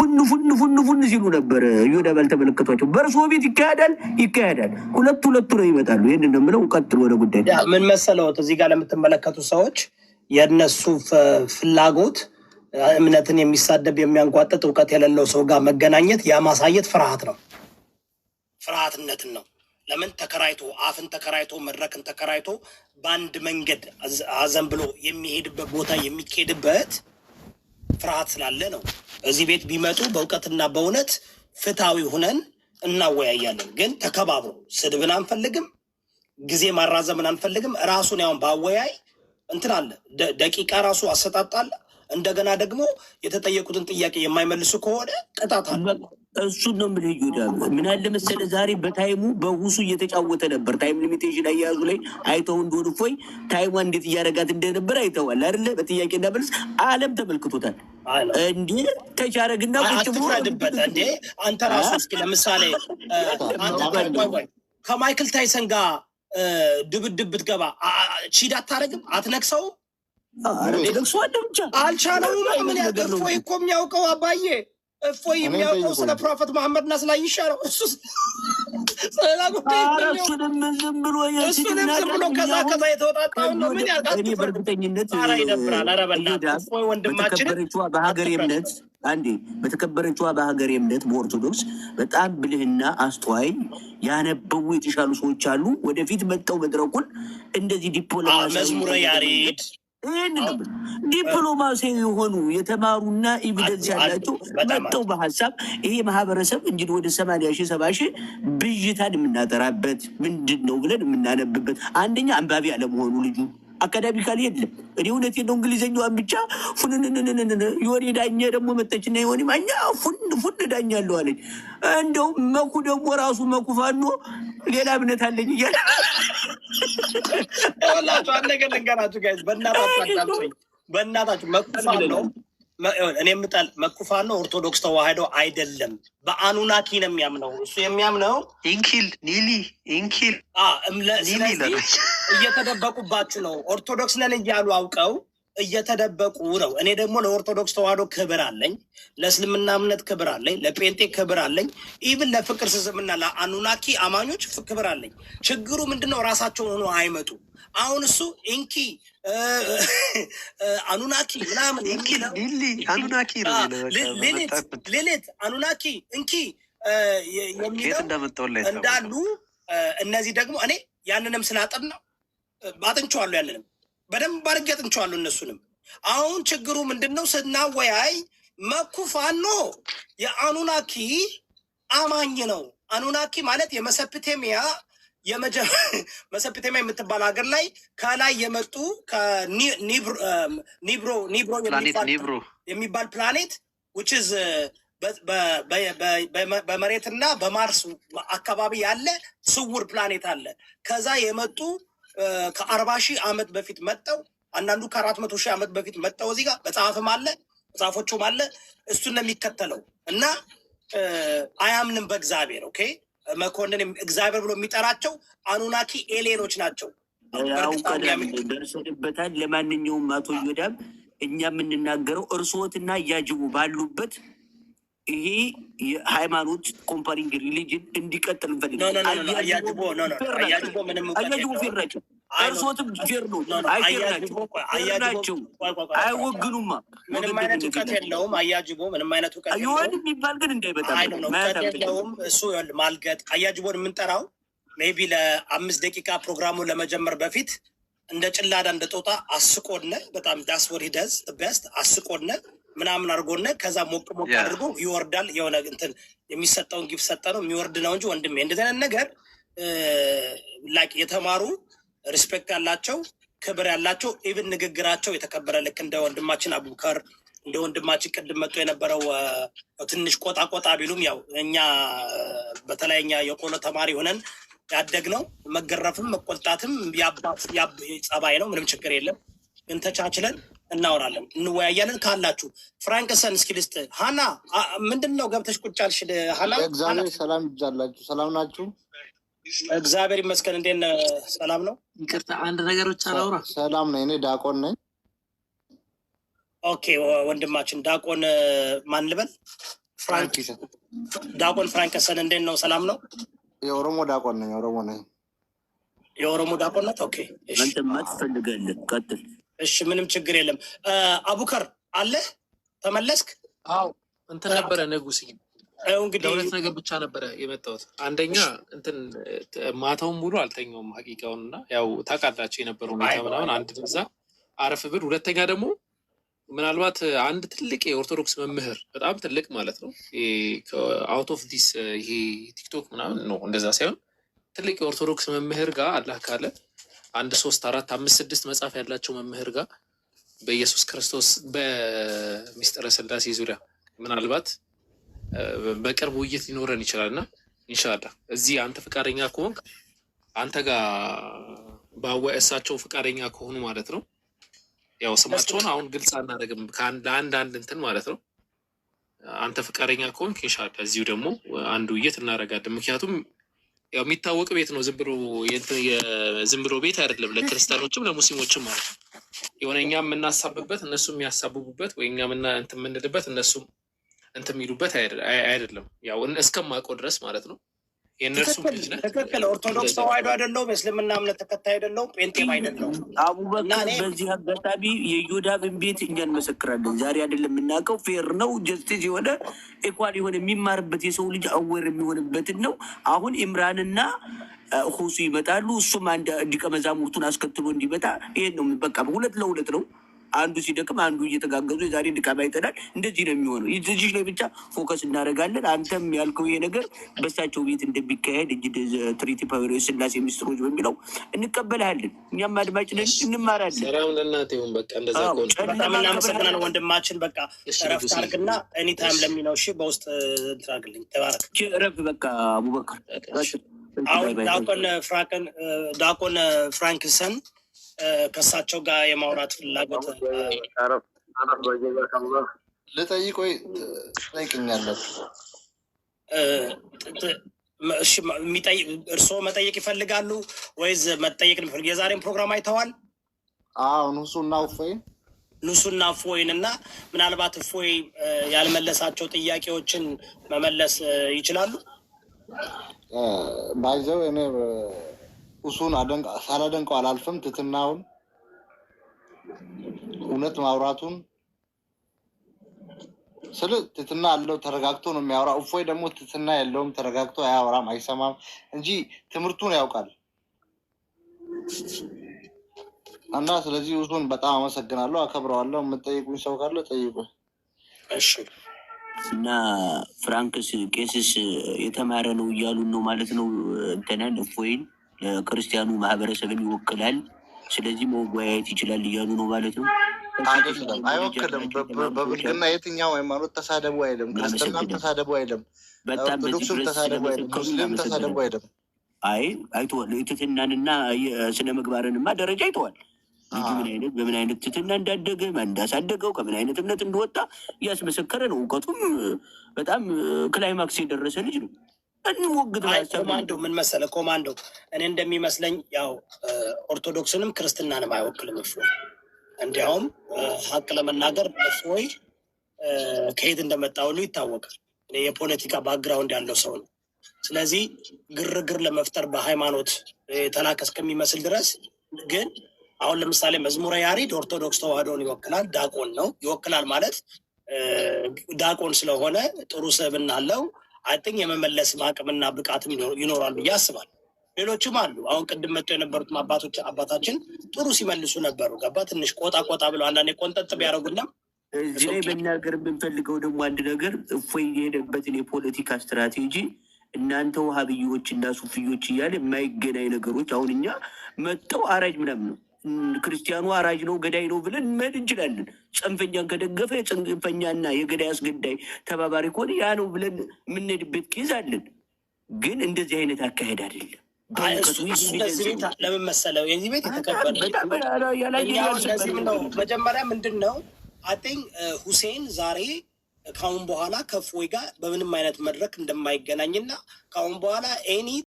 ፉን ሲሉ ነበር። ይሁዳ ባልተመለከቷቸው በእርሶ ቤት ይካሄዳል። ሁለቱ ነው ይመጣሉ። ይህን እንደምለው ቀጥሎ ወደ ጉዳይ ምን መሰለዎት፣ እዚህ ጋር ለምትመለከቱ ሰዎች የእነሱ ፍላጎት እምነትን የሚሳደብ የሚያንቋጥጥ እውቀት የሌለው ሰው ጋር መገናኘት ያማሳየት ፍርሃት ነው፣ ፍርሃትነትን ነው። ለምን ተከራይቶ አፍን ተከራይቶ መድረክን ተከራይቶ በአንድ መንገድ አዘን ብሎ የሚሄድበት ቦታ የሚካሄድበት ፍርሃት ስላለ ነው። እዚህ ቤት ቢመጡ በእውቀትና በእውነት ፍትሃዊ ሁነን እናወያያለን። ግን ተከባብሮ ስድብን አንፈልግም፣ ጊዜ ማራዘምን አንፈልግም። ራሱን ያውን በአወያይ እንትን አለ ደቂቃ ራሱ አሰጣጣለ። እንደገና ደግሞ የተጠየቁትን ጥያቄ የማይመልሱ ከሆነ ቅጣት አለ። እሱን ነው የምልህ ይሁዳ። ምን አለ መሰለህ ዛሬ በታይሙ በውሱ እየተጫወተ ነበር። ታይም ሊሚቴሽን አያያዙ ላይ አይተው እንደሆነ እፎይ ታይሟ እንዴት እያደረጋት እንደነበር አይተዋል አይደለ? በጥያቄና መልስ ዓለም ተመልክቶታል። እንዴ ተቻረግና አትፍረድበት እንዴ አንተ ራሱ። እስኪ ለምሳሌ ከማይክል ታይሰን ጋር ድብድብ ብትገባ ቺድ አታረግም? አትነክሰውም? አልቻለውም። ምን ያገር እፎይ እኮ የሚያውቀው አባዬ እፎይ የሚያውቀው ስለ ፕሮፌት መሐመድና ስለ አይሻ ነው። እሱንም ዝም ብሎ ከዛ የተወጣጣው ነው። ምን ያርጋል? በእርግጠኝነት እፎይ ወንድማችን በተከበረችዋ በሀገሬ እምነት በኦርቶዶክስ በጣም ብልህና አስተዋይ ያነበቡ የተሻሉ ሰዎች አሉ። ወደፊት መጠው መድረኩን እንደዚህ መዝሙረ ያሬድ ዲፕሎማሲያዊ የሆኑ የተማሩና ኤቪደንስ ያላቸው መጥተው በሀሳብ ይሄ ማህበረሰብ እንግዲህ ወደ 80,000 70,000 ብዥታን የምናጠራበት ምንድን ነው ብለን የምናነብበት አንደኛ አንባቢ አለመሆኑ ልጁ አካዳሚካሊ የለም። እኔ እውነቴን ነው እንግሊዘኛዋን ብቻ ፉንንንንንን የወሬ ዳኛ ደግሞ መጠችና የሆነ ማኛ ፉን ዳኛ አለው አለኝ። እንደው መኩ ደግሞ ራሱ መኩ ፋኖ ሌላ እምነት አለኝ እያለ ወላችሁ አንድ ነገር ልንገራችሁ ጋይዝ፣ በእናታችሁ መኩፋን ነው። እኔ የምጣል መኩፋን ነው። ኦርቶዶክስ ተዋህዶ አይደለም፣ በአኑናኪ ነው የሚያምነው። እሱ የሚያምነው ኢንኪል እየተደበቁባችሁ ነው። ኦርቶዶክስ ነን እያሉ አውቀው እየተደበቁ ነው። እኔ ደግሞ ለኦርቶዶክስ ተዋህዶ ክብር አለኝ፣ ለእስልምና እምነት ክብር አለኝ፣ ለጴንጤ ክብር አለኝ፣ ኢቭን ለፍቅር ስዝምና ለአኑናኪ አማኞች ክብር አለኝ። ችግሩ ምንድነው? ራሳቸውን ሆኖ አይመጡ። አሁን እሱ ኢንኪ አኑናኪ ምናምን ሌሌት አኑናኪ እንኪ የሚለው እንዳሉ እነዚህ ደግሞ እኔ ያንንም ስላጠናው አጥንቼዋለሁ። ያንንም በደንብ አድርጌ አጥንቼዋለሁ እነሱንም። አሁን ችግሩ ምንድን ነው? ስናወያይ መኩፋኖ የአኑናኪ አማኝ ነው። አኑናኪ ማለት የመሰፕቴሚያ መሰፕቴሚያ የምትባል ሀገር ላይ ከላይ የመጡ ኒብሮ የሚባል ፕላኔት which is በመሬትና በማርስ አካባቢ ያለ ስውር ፕላኔት አለ። ከዛ የመጡ ከ40,000 ዓመት በፊት መጠው አንዳንዱ ከ400,000 ዓመት በፊት መጠው እዚህ ጋር መጽሐፎቹም አለ። እሱን ነው የሚከተለው እና አያምንም በእግዚአብሔር። ኦኬ መኮንን እግዚአብሔር ብሎ የሚጠራቸው አኑናኪ ኤሌኖች ናቸው። ደርሰንበታል። ለማንኛውም አቶ ይሁዳም እኛ የምንናገረው እርስዎትና እያጅቡ ባሉበት ይሄ የሃይማኖት ኮምፓሪንግ ሪሊጅን እንዲቀጥል እንፈልጋለን። አያጅቦ ምንም ፌር ናቸው። እርስዎትም ፌር ነው። ናቸው አይወግኑማ። ምንም አይነት እውቀት የለውም። አያጅቦ ምንም አይነት እውቀት የሆን የሚባል ግን እንዳይበጣ የለውም። እሱ ማልገጥ አያጅቦን የምንጠራው ሜይ ቢ ለ5 ደቂቃ ፕሮግራሙን ለመጀመር በፊት እንደ ጭላዳ እንደ ጦጣ አስቆነ። በጣም ዳስወር ሂደዝ ቤስት አስቆነ ምናምን አድርጎነ ከዛ ሞቅ አድርጎ ይወርዳል። የሆነ እንትን የሚሰጠውን ጊፍ ሰጠ ነው የሚወርድ ነው እንጂ ወንድሜ እንደዚህ አይነት ነገር ላይክ የተማሩ ሪስፔክት ያላቸው ክብር ያላቸው ኢቭን ንግግራቸው የተከበረ ልክ እንደ ወንድማችን አቡበከር እንደ ወንድማችን ቅድም መጥቶ የነበረው ትንሽ ቆጣ ቢሉም ያው እኛ በተለይኛ የቆሎ ተማሪ ሆነን ያደግነው መገረፍም መቆጣትም ጸባይ ነው። ምንም ችግር የለም። ግን ተቻችለን እናወራለን፣ እንወያያለን። ካላችሁ ፍራንክሰን እስኪ ልስጥ። ሀና ምንድን ነው ገብተሽ ቁጭ አልሽ? ሀና እግዚአብሔር ሰላም ይብዛላችሁ። ሰላም ናችሁ? እግዚአብሔር ይመስገን። እንዴት ነህ? ሰላም ነው። ይቅርታ አንድ ነገሮች አላውራ። ሰላም ነኝ። እኔ ዳቆን ነኝ። ኦኬ ወንድማችን ዳቆን ማን ልበል? ዳቆን ፍራንከሰን እንዴት ነው? ሰላም ነው? የኦሮሞ ዳቆን ነኝ። ኦሮሞ ነኝ። የኦሮሞ ዳቆን ነህ? ኦኬ አንተማ ትፈልጋለህ? ቀጥል። እሺ ምንም ችግር የለም። አቡከር አለ? ተመለስክ? አዎ እንትን ነበረ ንጉስ። እንግዲህ ለሁለት ነገር ብቻ ነበረ የመጣሁት። አንደኛ እንትን ማታውን ሙሉ አልተኛውም ሀቂቃውን እና ያው ታውቃላችሁ የነበረው ሁኔታ ምናምን አንድ እዛ አረፍ ብል። ሁለተኛ ደግሞ ምናልባት አንድ ትልቅ የኦርቶዶክስ መምህር በጣም ትልቅ ማለት ነው አውት ኦፍ ዲስ ይሄ ቲክቶክ ምናምን ነው እንደዛ ሳይሆን ትልቅ የኦርቶዶክስ መምህር ጋር አላህ ካለ 1 3 4 5 6 መጽሐፍ ያላቸው መምህር ጋር በኢየሱስ ክርስቶስ በሚስጥረ ስላሴ ዙሪያ ምናልባት በቅርብ ውይይት ሊኖረን ይችላል እና ኢንሻላህ እዚህ አንተ ፈቃደኛ ከሆንክ አንተ ጋር እሳቸው ፈቃደኛ ከሆኑ ማለት ነው ያው ስማቸውን አሁን ግልጽ አናደርግም ለአንድ እንትን ማለት ነው። አንተ ፈቃደኛ ከሆንክ ኢንሻላህ እዚሁ ደግሞ አንድ ውይይት እናደርጋለን። ምክንያቱም ያው የሚታወቅ ቤት ነው፣ ዝም ብሎ ቤት አይደለም። ለክርስቲያኖችም ለሙስሊሞችም ማለት ነው የሆነ እኛ የምናሳብበት እነሱ የሚያሳብቡበት ወይ እኛ እንትን የምንልበት እነሱም እንትን የሚሉበት አይደለም። ያው እስከማውቀው ድረስ ማለት ነው የእነርሱም ልጅ ነህ። ትክክል። ኦርቶዶክስ ተዋህዶ አይደለሁም፣ እስልምና እምነት ተከታይ አይደለሁም፣ ጴንጤም አይደለሁም። አቡበከር በዚህ አጋጣሚ የዮዳብን ቤት እኛ እንመሰክራለን። ዛሬ አይደለም የምናውቀው፣ ፌር ነው፣ ጀስቲስ የሆነ ኢኳል የሆነ የሚማርበት የሰው ልጅ አወር የሚሆንበትን ነው። አሁን ኢምራንና ሁሱ ይመጣሉ። እሱም አንድ ሊቀ መዛሙርቱን አስከትሎ እንዲመጣ ይሄን ነው በቃ 2 ለ2 ነው። አንዱ ሲደክም አንዱ እየተጋገዙ የዛሬ ድካም አይተናል። እንደዚህ ነው የሚሆነው። እዚህ ላይ ብቻ ፎከስ እናደርጋለን። አንተም ያልከው ይሄ ነገር በሳቸው ቤት እንደሚካሄድ እንግዲህ ትሪቲ ፓወር ስላሴ ሚኒስትሮች በሚለው እንቀበልሃለን። እኛም አድማጭ ነን፣ እንማራለን። ሰላም ለእናንተ ይሁን። በቃ እንደዛ በጣም እናመሰግናለን ወንድማችን። በቃ እረፍት አድርግና ኤኒታይም ለሚለው እሺ፣ በውስጥ ትራግልኝ። ተባረክ። እረፍት በቃ አቡበከር። አሁን ዳቆን ፍራንክሰን ከእሳቸው ጋር የማውራት ፍላጎት ልጠይቅ ወይ ጠይቅኛለች? እርስዎ መጠየቅ ይፈልጋሉ ወይስ መጠየቅ የሚፈልግ? የዛሬን ፕሮግራም አይተዋል? ኑሱና እፎይን እና ምናልባት እፎይ ያልመለሳቸው ጥያቄዎችን መመለስ ይችላሉ። ባይዘው እኔ እሱን ሳላደንቀው አላልፍም። ትትናውን፣ እውነት ማውራቱን ስለ ትትና አለው ተረጋግቶ ነው የሚያወራ። እፎይ ደግሞ ትትና የለውም፣ ተረጋግቶ አያወራም፣ አይሰማም እንጂ ትምህርቱን ያውቃል። እና ስለዚህ እሱን በጣም አመሰግናለሁ፣ አከብረዋለሁ። የምትጠይቁኝ ሰው ካለ ጠይቁ። እሺ። እና ፍራንክስ ቄስስ የተማረ ነው እያሉን ነው ማለት ነው። እንተናን እፎይን ክርስቲያኑ ማህበረሰብን ይወክላል፣ ስለዚህ መወያየት ይችላል እያሉ ነው ማለት ነው። አይወክልም። በብልግና የትኛው ሃይማኖት ተሳደቡ አይልም፣ ክርስትናም ተሳደቡ አይልም፣ ኦርቶዶክስም ተሳደቡ አይልም፣ ሙስሊም ተሳደቡ አይልም። አይ አይተዋል። የትትናንና ስነ ምግባርንማ ደረጃ አይተዋል። ልጁ በምን አይነት ትትና እንዳደገ እንዳሳደገው ከምን አይነት እምነት እንደወጣ እያስመሰከረ ነው። እውቀቱም በጣም ክላይማክስ የደረሰ ልጅ ነው። ኮማንዶ ምን መሰለ ኮማንዶ እኔ እንደሚመስለኝ ያው ኦርቶዶክስንም ክርስትናንም አይወክልም እፎይ። እንዲያውም ሀቅ ለመናገር እፎይ ከየት እንደመጣ ሁሉ ይታወቃል። የፖለቲካ ባክግራውንድ ያለው ሰው ነው። ስለዚህ ግርግር ለመፍጠር በሃይማኖት የተላከ እስከሚመስል ድረስ ግን አሁን ለምሳሌ መዝሙረ ያሬድ ኦርቶዶክስ ተዋህዶን ይወክላል። ዳቆን ነው ይወክላል ማለት ዳቆን ስለሆነ ጥሩ ስብዕና አለው። አይጥኝ የመመለስ አቅምና ብቃትም ይኖራል ብዬ አስባለሁ። ሌሎችም አሉ። አሁን ቅድም መጥተው የነበሩት አባታችን ጥሩ ሲመልሱ ነበሩ። ገባ ትንሽ ቆጣ ብለው አንዳንዴ ቆንጠጥ ቢያደርጉና እዚህ ላይ መናገር የምንፈልገው ደግሞ አንድ ነገር እፎይ የሄደበትን የፖለቲካ ስትራቴጂ እናንተ ውሃብዮች እና ሱፍዮች እያለ የማይገናኝ ነገሮች አሁን እኛ መጥተው አራጅ ምናምን ነው ክርስቲያኑ አራጅ ነው ገዳይ ነው ብለን መሄድ እንችላለን። ጽንፈኛን ከደገፈ ጽንፈኛና የገዳይ አስገዳይ ተባባሪ ከሆነ ያ ነው ብለን የምንሄድበት ኬዝ አለን። ግን እንደዚህ አይነት አካሄድ አይደለም። ለምን መሰለው የዚህ ቤት የተከበረ መጀመሪያ ምንድን ነው አጤኝ ሁሴን ዛሬ ከአሁን በኋላ ከእፎይ ጋር በምንም አይነት መድረክ እንደማይገናኝና ከአሁን በኋላ ኤኒ